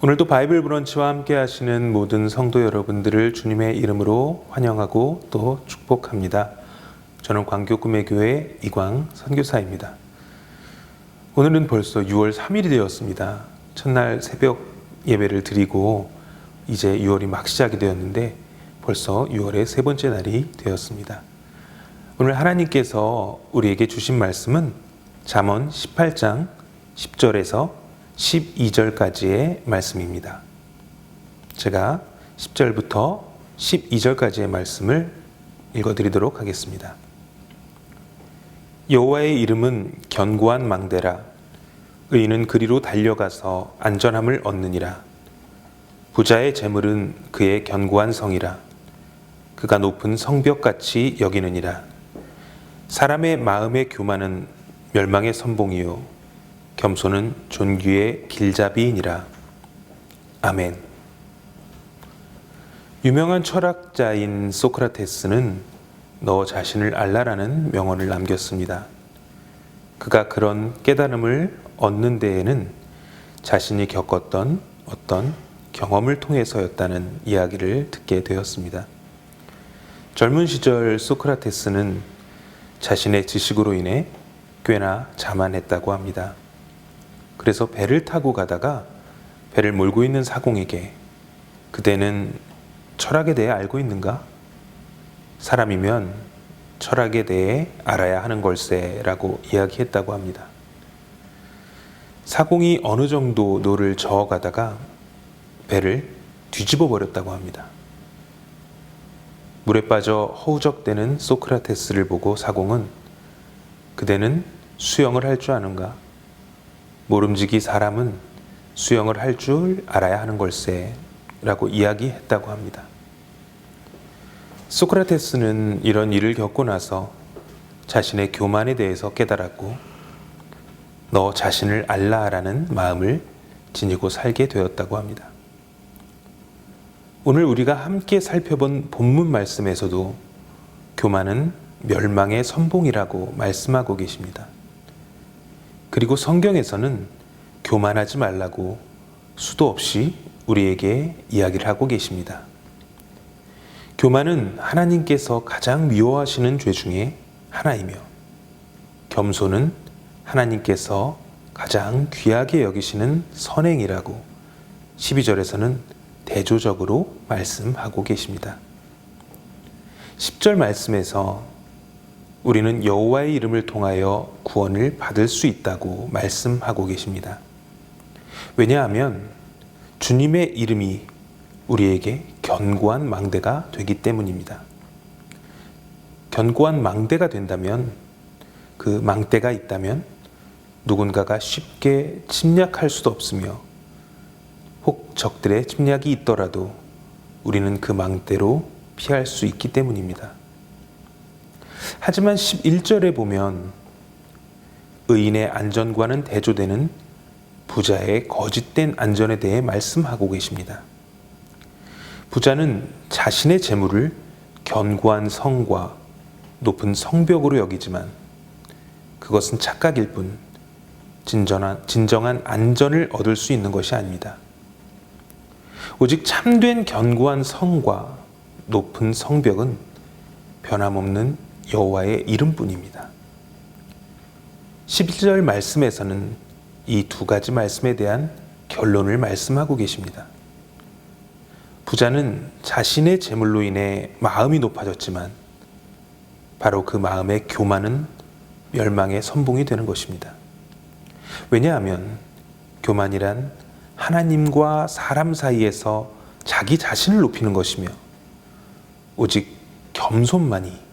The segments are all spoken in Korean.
오늘도 바이블 브런치와 함께 하시는 모든 성도 여러분들을 주님의 이름으로 환영하고 또 축복합니다. 저는 광교구매교회 이광 선교사입니다. 오늘은 벌써 6월 3일이 되었습니다. 첫날 새벽 예배를 드리고 이제 6월이 막 시작이 되었는데 벌써 6월의 세 번째 날이 되었습니다. 오늘 하나님께서 우리에게 주신 말씀은 잠언 18장 10절에서 12절까지의 말씀입니다. 제가 10절부터 12절까지의 말씀을 읽어드리도록 하겠습니다. 여호와의 이름은 견고한 망대라. 의인은 그리로 달려가서 안전함을 얻느니라. 부자의 재물은 그의 견고한 성이라. 그가 높은 성벽같이 여기느니라. 사람의 마음의 교만은 멸망의 선봉이요 겸손은 존귀의 길잡이이니라. 아멘. 유명한 철학자인 소크라테스는 너 자신을 알라라는 명언을 남겼습니다. 그가 그런 깨달음을 얻는 데에는 자신이 겪었던 어떤 경험을 통해서였다는 이야기를 듣게 되었습니다. 젊은 시절 소크라테스는 자신의 지식으로 인해 꽤나 자만했다고 합니다. 그래서 배를 타고 가다가 배를 몰고 있는 사공에게 그대는 철학에 대해 알고 있는가? 사람이면 철학에 대해 알아야 하는 걸세 라고 이야기했다고 합니다. 사공이 어느 정도 노를 저어가다가 배를 뒤집어 버렸다고 합니다. 물에 빠져 허우적대는 소크라테스를 보고 사공은 그대는 수영을 할 줄 아는가? 모름지기 사람은 수영을 할 줄 알아야 하는 걸세 라고 이야기했다고 합니다. 소크라테스는 이런 일을 겪고 나서 자신의 교만에 대해서 깨달았고 너 자신을 알라라는 마음을 지니고 살게 되었다고 합니다. 오늘 우리가 함께 살펴본 본문 말씀에서도 교만은 멸망의 선봉이라고 말씀하고 계십니다. 그리고 성경에서는 교만하지 말라고 수도 없이 우리에게 이야기를 하고 계십니다. 교만은 하나님께서 가장 미워하시는 죄 중에 하나이며 겸손은 하나님께서 가장 귀하게 여기시는 선행이라고 12절에서는 대조적으로 말씀하고 계십니다. 10절 말씀에서 우리는 여호와의 이름을 통하여 구원을 받을 수 있다고 말씀하고 계십니다. 왜냐하면 주님의 이름이 우리에게 견고한 망대가 되기 때문입니다. 견고한 망대가 된다면, 그 망대가 있다면 누군가가 쉽게 침략할 수도 없으며 혹 적들의 침략이 있더라도 우리는 그 망대로 피할 수 있기 때문입니다. 하지만 11절에 보면 의인의 안전과는 대조되는 부자의 거짓된 안전에 대해 말씀하고 계십니다. 부자는 자신의 재물을 견고한 성과 높은 성벽으로 여기지만 그것은 착각일 뿐 진정한 안전을 얻을 수 있는 것이 아닙니다. 오직 참된 견고한 성과 높은 성벽은 변함없는 여호와의 이름뿐입니다. 11절 말씀에서는 이 두 가지 말씀에 대한 결론을 말씀하고 계십니다. 부자는 자신의 재물로 인해 마음이 높아졌지만 바로 그 마음의 교만은 멸망의 선봉이 되는 것입니다. 왜냐하면 교만이란 하나님과 사람 사이에서 자기 자신을 높이는 것이며 오직 겸손만이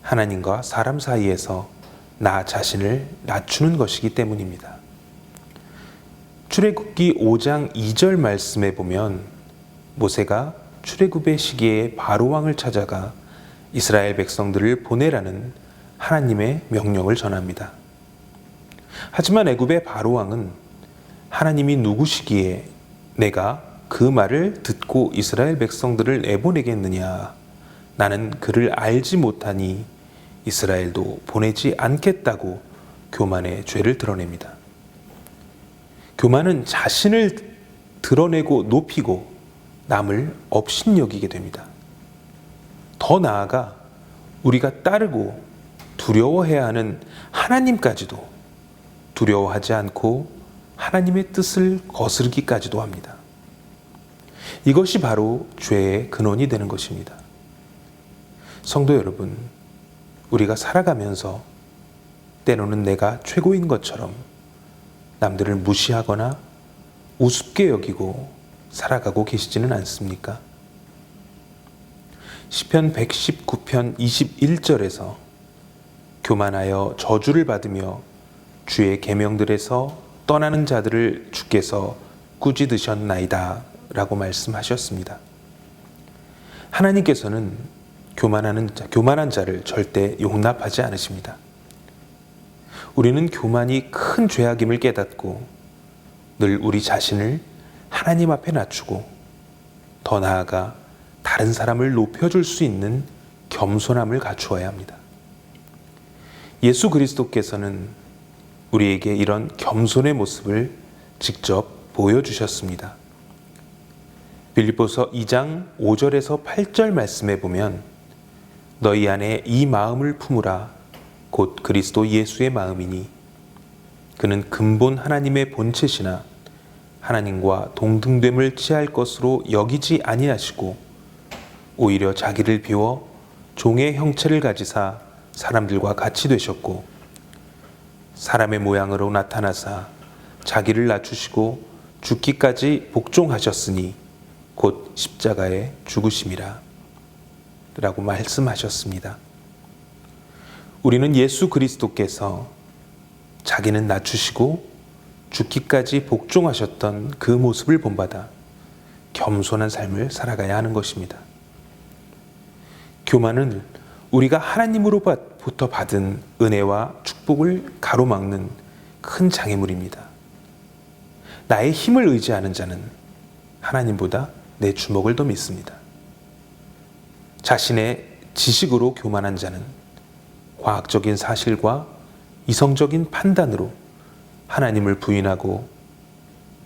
하나님과 사람 사이에서 나 자신을 낮추는 것이기 때문입니다. 출애굽기 5장 2절 말씀에 보면 모세가 출애굽의 시기에 바로왕을 찾아가 이스라엘 백성들을 보내라는 하나님의 명령을 전합니다. 하지만 애굽의 바로왕은 하나님이 누구시기에 내가 그 말을 듣고 이스라엘 백성들을 내보내겠느냐, 나는 그를 알지 못하니 이스라엘도 보내지 않겠다고 교만의 죄를 드러냅니다. 교만은 자신을 드러내고 높이고 남을 업신여기게 됩니다. 더 나아가 우리가 따르고 두려워해야 하는 하나님까지도 두려워하지 않고 하나님의 뜻을 거스르기까지도 합니다. 이것이 바로 죄의 근원이 되는 것입니다. 성도 여러분, 우리가 살아가면서 때로는 내가 최고인 것처럼 남들을 무시하거나 우습게 여기고 살아가고 계시지는 않습니까? 시편 119편 21절에서 교만하여 저주를 받으며 주의 계명들에서 떠나는 자들을 주께서 꾸짖으셨나이다 라고 말씀하셨습니다. 하나님께서는 교만한 자를 절대 용납하지 않으십니다. 우리는 교만이 큰 죄악임을 깨닫고 늘 우리 자신을 하나님 앞에 낮추고 더 나아가 다른 사람을 높여줄 수 있는 겸손함을 갖추어야 합니다. 예수 그리스도께서는 우리에게 이런 겸손의 모습을 직접 보여주셨습니다. 빌립보서 2장 5절에서 8절 말씀에 보면 너희 안에 이 마음을 품으라 곧 그리스도 예수의 마음이니 그는 근본 하나님의 본체시나 하나님과 동등됨을 취할 것으로 여기지 아니하시고 오히려 자기를 비워 종의 형체를 가지사 사람들과 같이 되셨고 사람의 모양으로 나타나사 자기를 낮추시고 죽기까지 복종하셨으니 곧 십자가에 죽으심이라 라고 말씀하셨습니다. 우리는 예수 그리스도께서 자기는 낮추시고 죽기까지 복종하셨던 그 모습을 본받아 겸손한 삶을 살아가야 하는 것입니다. 교만은 우리가 하나님으로부터 받은 은혜와 축복을 가로막는 큰 장애물입니다. 나의 힘을 의지하는 자는 하나님보다 내 주먹을 더 믿습니다. 자신의 지식으로 교만한 자는 과학적인 사실과 이성적인 판단으로 하나님을 부인하고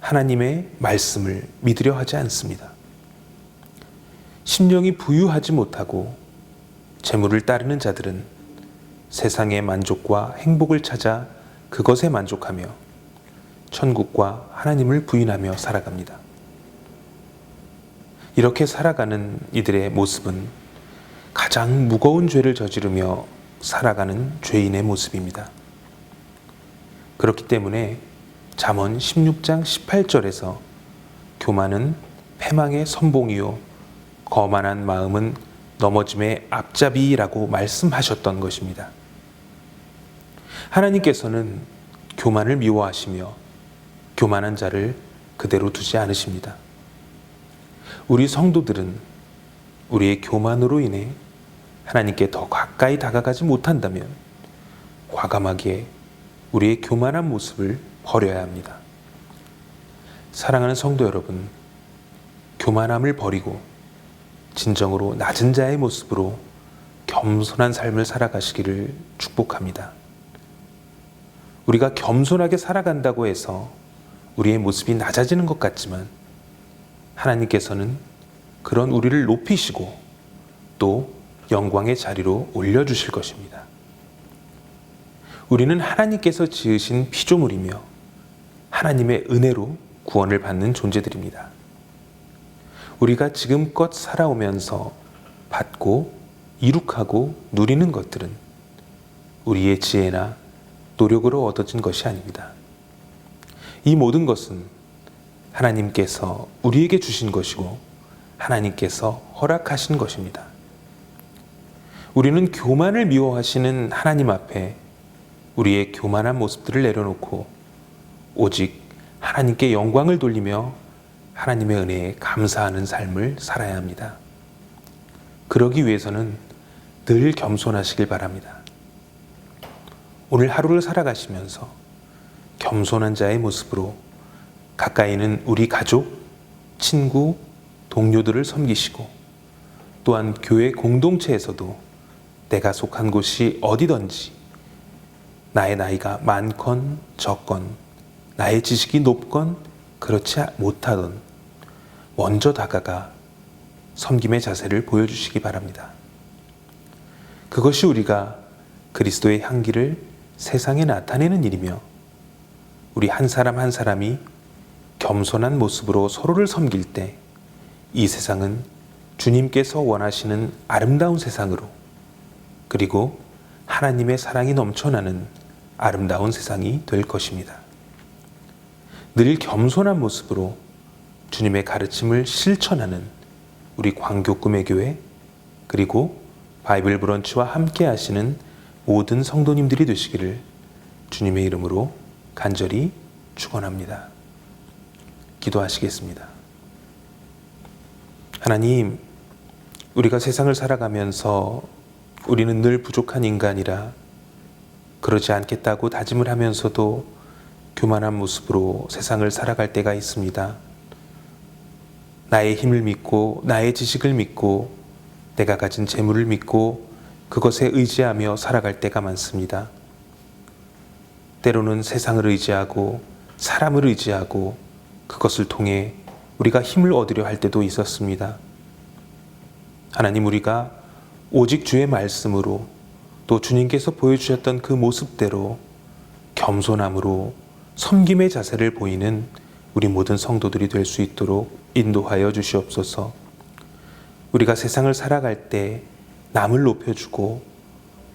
하나님의 말씀을 믿으려 하지 않습니다. 심령이 부유하지 못하고 재물을 따르는 자들은 세상의 만족과 행복을 찾아 그것에 만족하며 천국과 하나님을 부인하며 살아갑니다. 이렇게 살아가는 이들의 모습은 가장 무거운 죄를 저지르며 살아가는 죄인의 모습입니다. 그렇기 때문에 잠언 16장 18절에서 교만은 패망의 선봉이요 거만한 마음은 넘어짐의 앞잡이라고 말씀하셨던 것입니다. 하나님께서는 교만을 미워하시며 교만한 자를 그대로 두지 않으십니다. 우리 성도들은 우리의 교만으로 인해 하나님께 더 가까이 다가가지 못한다면 과감하게 우리의 교만한 모습을 버려야 합니다. 사랑하는 성도 여러분, 교만함을 버리고 진정으로 낮은 자의 모습으로 겸손한 삶을 살아가시기를 축복합니다. 우리가 겸손하게 살아간다고 해서 우리의 모습이 낮아지는 것 같지만 하나님께서는 그런 우리를 높이시고 또 영광의 자리로 올려주실 것입니다. 우리는 하나님께서 지으신 피조물이며 하나님의 은혜로 구원을 받는 존재들입니다. 우리가 지금껏 살아오면서 받고 이룩하고 누리는 것들은 우리의 지혜나 노력으로 얻어진 것이 아닙니다. 이 모든 것은 하나님께서 우리에게 주신 것이고 하나님께서 허락하신 것입니다. 우리는 교만을 미워하시는 하나님 앞에 우리의 교만한 모습들을 내려놓고 오직 하나님께 영광을 돌리며 하나님의 은혜에 감사하는 삶을 살아야 합니다. 그러기 위해서는 늘 겸손하시길 바랍니다. 오늘 하루를 살아가시면서 겸손한 자의 모습으로 가까이는 우리 가족, 친구, 동료들을 섬기시고 또한 교회 공동체에서도 내가 속한 곳이 어디든지 나의 나이가 많건 적건 나의 지식이 높건 그렇지 못하던 먼저 다가가 섬김의 자세를 보여주시기 바랍니다. 그것이 우리가 그리스도의 향기를 세상에 나타내는 일이며 우리 한 사람 한 사람이 겸손한 모습으로 서로를 섬길 때 이 세상은 주님께서 원하시는 아름다운 세상으로 그리고 하나님의 사랑이 넘쳐나는 아름다운 세상이 될 것입니다. 늘 겸손한 모습으로 주님의 가르침을 실천하는 우리 광교꿈의 그리고 바이블 브런치와 함께 하시는 모든 성도님들이 되시기를 주님의 이름으로 간절히 축원합니다. 기도하시겠습니다. 하나님, 우리가 세상을 살아가면서 우리는 늘 부족한 인간이라 그러지 않겠다고 다짐을 하면서도 교만한 모습으로 세상을 살아갈 때가 있습니다. 나의 힘을 믿고 나의 지식을 믿고 내가 가진 재물을 믿고 그것에 의지하며 살아갈 때가 많습니다. 때로는 세상을 의지하고 사람을 의지하고 그것을 통해 우리가 힘을 얻으려 할 때도 있었습니다. 하나님, 우리가 오직 주의 말씀으로 또 주님께서 보여주셨던 그 모습대로 겸손함으로 섬김의 자세를 보이는 우리 모든 성도들이 될 수 있도록 인도하여 주시옵소서. 우리가 세상을 살아갈 때 남을 높여주고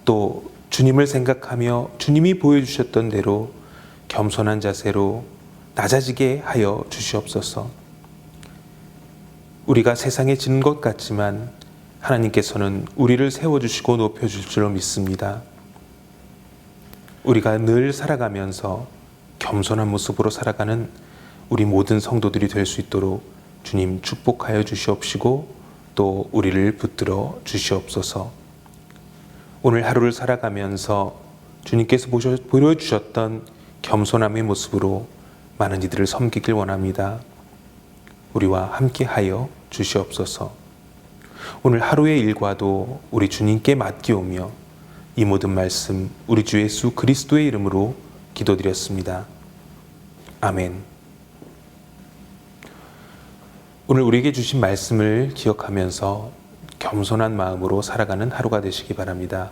또 주님을 생각하며 주님이 보여주셨던 대로 겸손한 자세로 낮아지게 하여 주시옵소서. 우리가 세상에 지는 것 같지만 하나님께서는 우리를 세워주시고 높여줄 줄로 믿습니다. 우리가 늘 살아가면서 겸손한 모습으로 살아가는 우리 모든 성도들이 될 수 있도록 주님 축복하여 주시옵시고 또 우리를 붙들어 주시옵소서. 오늘 하루를 살아가면서 주님께서 보여주셨던 겸손함의 모습으로 많은 이들을 섬기길 원합니다. 우리와 함께하여 주시옵소서. 오늘 하루의 일과도 우리 주님께 맡기오며 이 모든 말씀 우리 주 예수 그리스도의 이름으로 기도드렸습니다. 아멘. 오늘 우리에게 주신 말씀을 기억하면서 겸손한 마음으로 살아가는 하루가 되시기 바랍니다.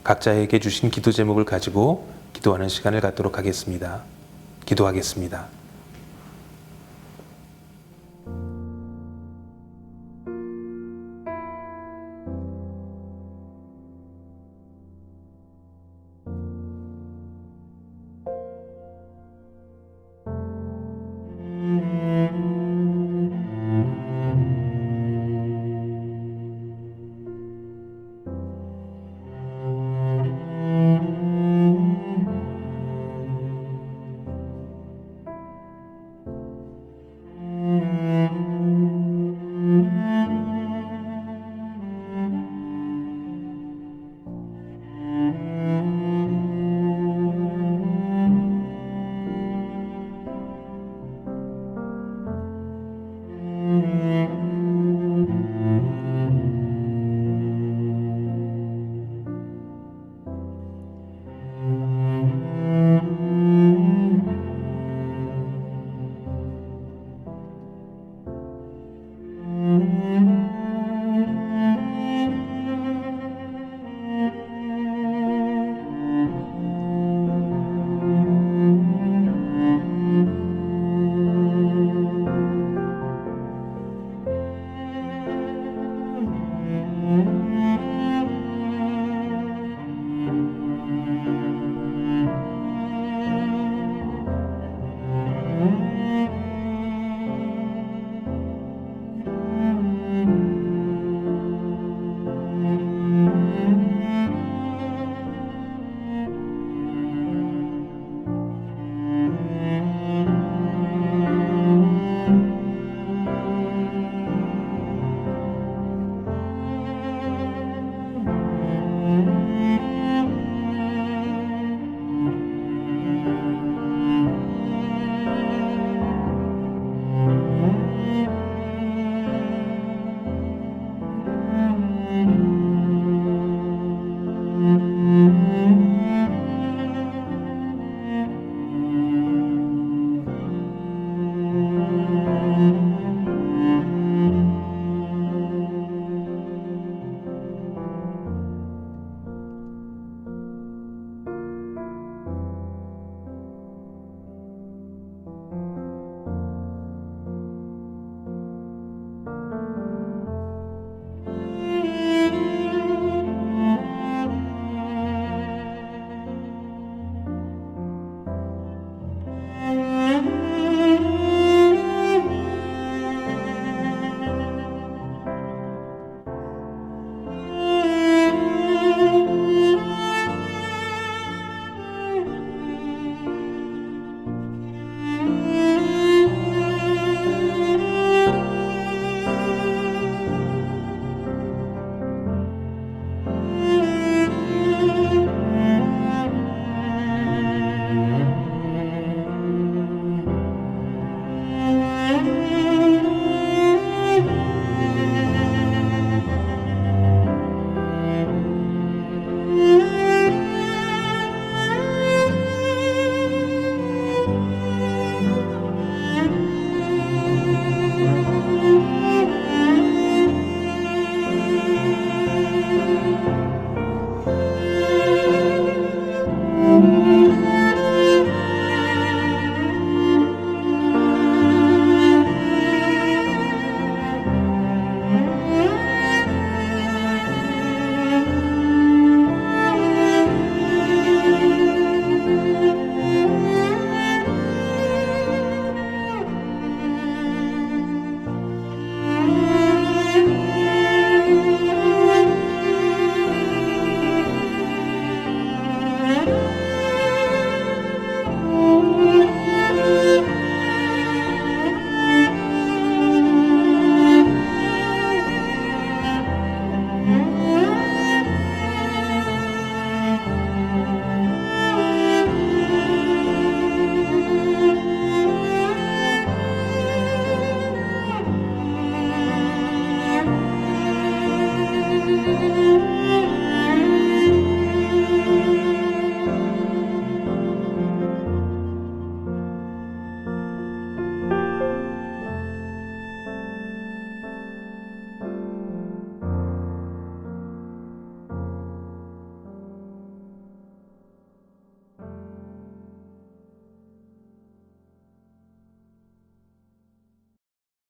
각자에게 주신 기도 제목을 가지고 기도하는 시간을 갖도록 하겠습니다. 기도하겠습니다.